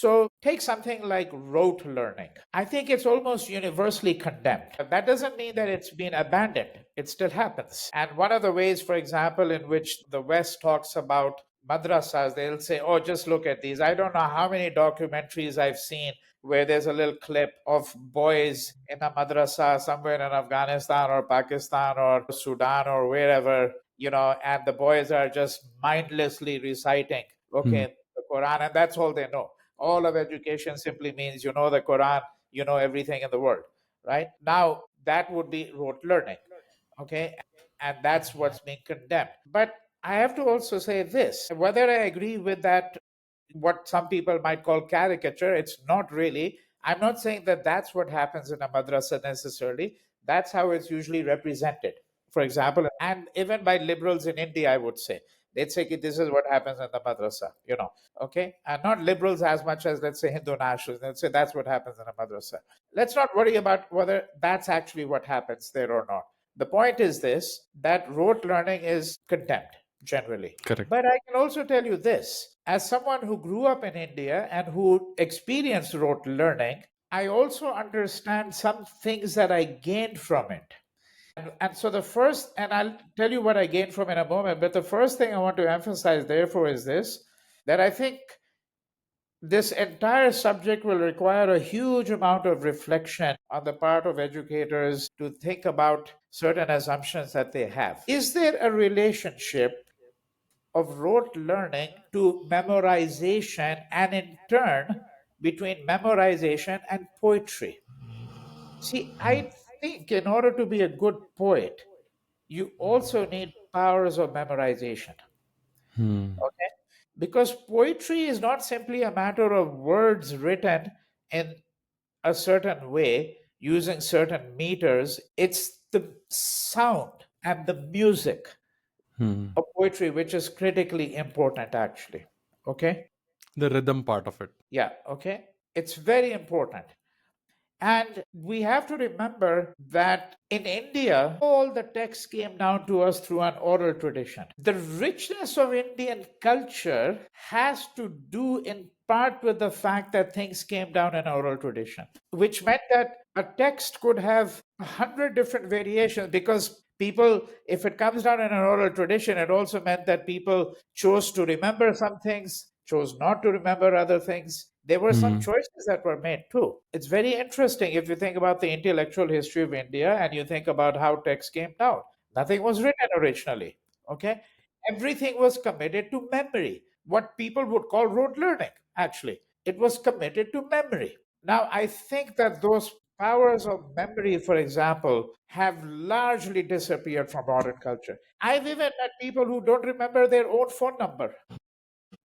So take something like rote learning. I think it's almost universally condemned. That doesn't mean that it's been abandoned. It still happens. And one of the ways, for example, in which the West talks about madrasas, they'll say, oh, just look at these. I don't know how many documentaries I've seen where there's a little clip of boys in a madrasa somewhere in Afghanistan or Pakistan or Sudan or wherever, and the boys are just mindlessly reciting, Hmm. okay, the Quran, and that's all they know. All of education simply means you know the Quran, you know everything in the world, right? Now, that would be rote learning, okay? And that's what's being condemned. But I have to also say this, whether I agree with that, what some people might call caricature, it's not really. I'm not saying that that's what happens in a madrasa necessarily. That's how it's usually represented. For example, and even by liberals in India, I would say, they'd say this is what happens in the madrasa, okay? And not liberals as much as, let's say, Hindu nationalists. They'd say that's what happens in a madrasa. Let's not worry about whether that's actually what happens there or not. The point is this, that rote learning is condemned generally. Correct. But I can also tell you this, as someone who grew up in India and who experienced rote learning, I also understand some things that I gained from it. And so the first, and I'll tell you what I gained from it in a moment, but the first thing I want to emphasize, therefore, is this, that I think this entire subject will require a huge amount of reflection on the part of educators to think about certain assumptions that they have. Is there a relationship of rote learning to memorization, and in turn between memorization and poetry? See, I think in order to be a good poet, you also need powers of memorization. Hmm. Okay? Because poetry is not simply a matter of words written in a certain way using certain meters, it's the sound and the music Hmm. of poetry which is critically important, actually. Okay? The rhythm part of it. Yeah, okay? It's very important. And we have to remember that in India, all the texts came down to us through an oral tradition. The richness of Indian culture has to do in part with the fact that things came down in oral tradition, which meant that a text could have 100 different variations because people, if it comes down in an oral tradition, it also meant that people chose to remember some things, chose not to remember other things. There were some Hmm. choices that were made too. It's very interesting if you think about the intellectual history of India and you think about how text came down. Nothing was written originally. Okay. Everything was committed to memory, what people would call rote learning, actually. It was committed to memory. Now, I think that those powers of memory, for example, have largely disappeared from modern culture. I've even met people who don't remember their own phone number.